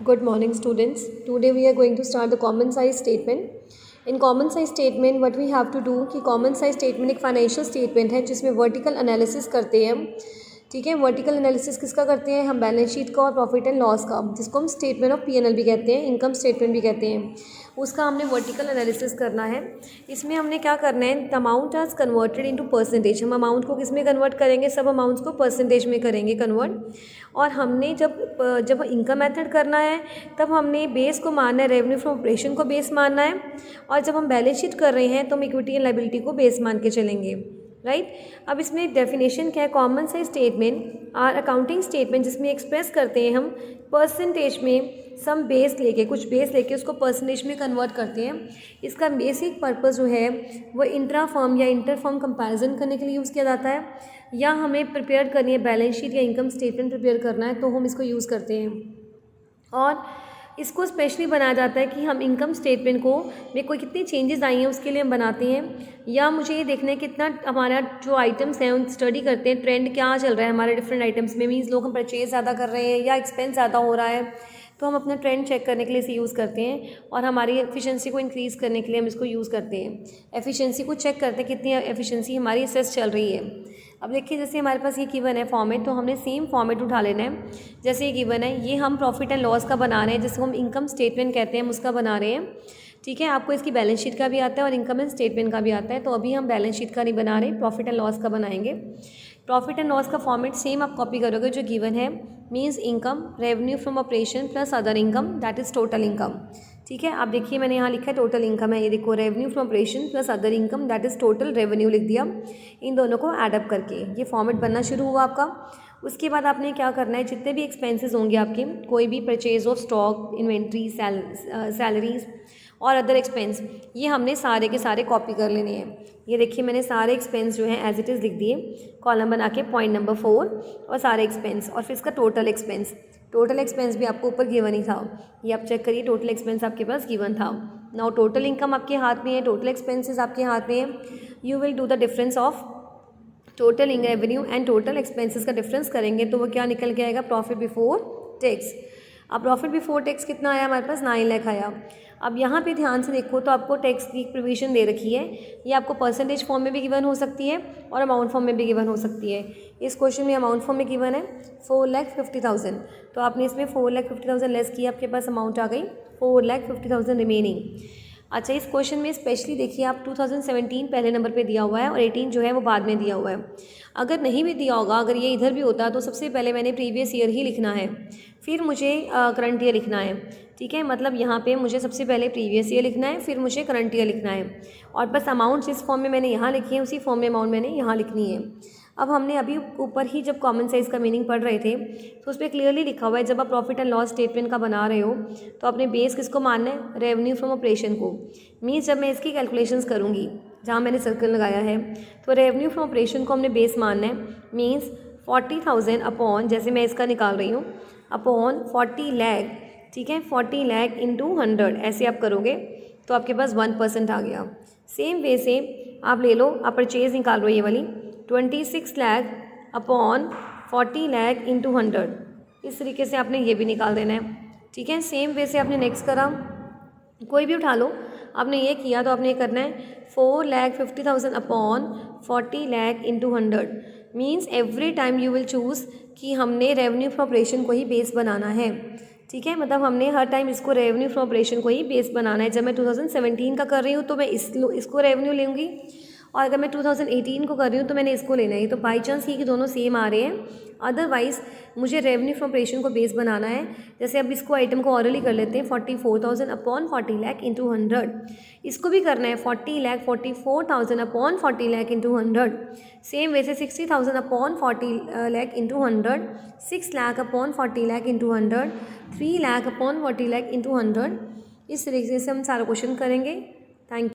Good morning, students. Today we are going to start the common size statement. In common size statement, what we have to do कि common size statement एक financial statement है जिसमें vertical analysis करते हैं हम. ठीक है, vertical analysis किसका करते हैं हम? बैलेंस शीट का और प्रॉफिट एंड लॉस का, जिसको हम स्टेटमेंट ऑफ पीएनएल भी कहते हैं, इनकम स्टेटमेंट भी कहते हैं. उसका हमने वर्टिकल एनालिसिस करना है. इसमें हमने क्या करना है, द अमाउंट आज कन्वर्टेड इनटू परसेंटेज. हम अमाउंट को किस में कन्वर्ट करेंगे? सब अमाउंट्स को परसेंटेज में करेंगे कन्वर्ट. और हमने जब इनकम मेथड करना है तब हमने बेस को मानना है, रेवेन्यू फ्रॉम ऑपरेशन को बेस मानना है. और जब हम बैलेंस शीट कर रहे हैं तो हम इक्विटी एंड लायबिलिटी को बेस मान के चलेंगे. राइट. अब इसमें डेफिनेशन क्या है? Common size statement are accounting statement जिसमें एक्सप्रेस करते हैं हम परसेंटेज में सम बेस लेके, कुछ बेस लेके उसको परसेंटेज में कन्वर्ट करते हैं. इसका बेसिक पर्पस जो है वो इंट्रा फर्म या इंटर फर्म कंपैरिजन करने के लिए यूज़ किया जाता है, या हमें प्रिपेयर करनी है बैलेंस शीट या इनकम स्टेटमेंट प्रिपेयर करना है तो हम इसको यूज़ करते हैं. और इसको स्पेशली बनाया जाता है कि हम इनकम स्टेटमेंट को में कोई कितनी चेंजेस आई हैं उसके लिए हम बनाते हैं, या मुझे ये देखना है कितना हमारा जो आइटम्स हैं उन स्टडी करते हैं ट्रेंड क्या चल रहा है हमारे डिफरेंट आइटम्स में. मीन्स लोग हम परचेज ज़्यादा कर रहे हैं या एक्सपेंस ज़्यादा हो रहा है, तो हम अपना ट्रेंड चेक करने के लिए इसे यूज़ करते हैं. और हमारी एफिशिएंसी को इंक्रीज़ करने के लिए हम इसको यूज़ करते हैं. एफिशिएंसी को चेक करते हैं कितनी एफिशिएंसी हमारी असेस चल रही है. अब देखिए, जैसे हमारे पास ये गिवन है फॉर्मेट, तो हमने सेम फॉर्मेट उठा लेना है. जैसे ये गिवन है, ये हम प्रॉफिट एंड लॉस का बना रहे हैं, जिसको हम इनकम स्टेटमेंट कहते हैं, हम उसका बना रहे हैं. ठीक है, आपको इसकी बैलेंस शीट का भी आता है और इनकम एंड स्टेटमेंट का भी आता है. तो अभी हम बैलेंस शीट का नहीं बना रहे, प्रॉफिट एंड लॉस का बनाएंगे. प्रॉफिट एंड लॉस का फॉर्मेट सेम आप कॉपी करोगे जो गिवन है. Means income, revenue from operation plus other income, that is total income. ठीक है, आप देखिए मैंने यहाँ लिखा है टोटल इनकम है. ये देखो, revenue from operation plus other income that is total revenue लिख दिया. इन दोनों को एडअप करके ये फॉर्मेट बनना शुरू हुआ आपका. उसके बाद आपने क्या करना है, जितने भी एक्सपेंसेस होंगे आपके, कोई भी purchase of stock, inventory, salaries और अदर एक्सपेंस, ये हमने सारे के सारे कॉपी कर लेने हैं. ये देखिए मैंने सारे एक्सपेंस जो हैं एज इट इज़ लिख दिए, कॉलम बना के पॉइंट नंबर 4, और सारे एक्सपेंस और फिर इसका टोटल एक्सपेंस. टोटल एक्सपेंस भी आपको ऊपर गिवन ही था, ये आप चेक करिए, टोटल एक्सपेंस आपके पास गिवन था. नाउ टोटल इनकम आपके हाथ में है, टोटल एक्सपेंसेस आपके हाथ में है. You will do the difference of total revenue and total expenses का डिफरेंस करेंगे तो वो क्या निकल के आएगा? Profit before tax. अब प्रॉफिट बिफोर टैक्स कितना आया हमारे पास? 9 लाख आया. अब यहाँ पे ध्यान से देखो तो आपको टैक्स की प्रोविजन दे रखी है. ये आपको परसेंटेज फॉर्म में भी गिवन हो सकती है और अमाउंट फॉर्म में भी गिवन हो सकती है. इस क्वेश्चन में अमाउंट फॉर्म में गिवन है 4,50,000, तो आपने इसमें 4,50,000 लेस किया, आपके पास अमाउंट आ गई 4,50,000 रिमेनिंग. अच्छा, इस क्वेश्चन में स्पेशली देखिए आप 2017 पहले नंबर पे दिया हुआ है और 18 जो है वो बाद में दिया हुआ है. अगर नहीं भी दिया होगा, अगर ये इधर भी होता तो सबसे पहले मैंने प्रीवियस ईयर ही लिखना है, फिर मुझे करंट ईयर लिखना है. ठीक है, मतलब यहाँ पे मुझे सबसे पहले प्रीवियस ईयर लिखना है, फिर मुझे करंट ईयर लिखना है. और बस अमाउंट जिस फॉर्म में मैंने यहाँ लिखी है उसी फॉर्म में अमाउंट मैंने यहाँ लिखनी है. अब हमने अभी ऊपर ही जब कॉमन साइज का मीनिंग पढ़ रहे थे तो उस पर क्लियरली लिखा हुआ है, जब आप प्रॉफिट एंड लॉस स्टेटमेंट का बना रहे हो तो अपने बेस किसको मानना है? रेवेन्यू फ्रॉम ऑपरेशन को. मीन्स जब मैं इसकी कैलकुलेशंस करूँगी, जहाँ मैंने सर्कल लगाया है, तो रेवेन्यू फ्रॉम ऑपरेशन को हमने बेस मानना है. मीन्स 40,000 अपॉन, जैसे मैं इसका निकाल रही हूँ, अपॉन 40 लाख. ठीक है, 40 लाख इंटू 100, ऐसे आप करोगे तो आपके पास 1% आ गया. सेम वे से आप ले लो, आप परचेज निकाल लो ये वाली, 26 लाख अपॉन 40 लाख इंटू 100. इस तरीके से आपने ये भी निकाल देना है. ठीक है, सेम वे से आपने नेक्स्ट करा, कोई भी उठा लो, आपने ये किया तो आपने ये करना है 4,50,000 upon 40 lakh into 100. Means every time you will choose कि हमने रेवेन्यू फ्रॉम ऑपरेशन को ही बेस बनाना है. ठीक है, मतलब हमने हर टाइम इसको रेवेन्यू फ्रॉम ऑपरेशन को ही बेस बनाना है. जब मैं 2017 का कर रही हूँ तो मैं इसको रेवेन्यू लूँगी, और अगर मैं 2018 को कर रही हूँ तो मैंने इसको लेना है. तो बाई चांस ये कि दोनों सेम आ रहे हैं, अदरवाइज़ मुझे रेवेन्यू फ्रॉम ऑपरेशन को बेस बनाना है. जैसे अब इसको आइटम को ऑरली कर लेते हैं, 44,000 अपॉन 40 लाख इंटू 100. इसको भी करना है 44,000 अपॉन 40 लाख इंटू 100. सेम वैसे 60,000 upon 40 lakh into 100, 6 lakh upon 40 lakh into 100, 3 lakh upon 40 lakh into 100. इस तरीके से हम सारा क्वेश्चन करेंगे. Thank you.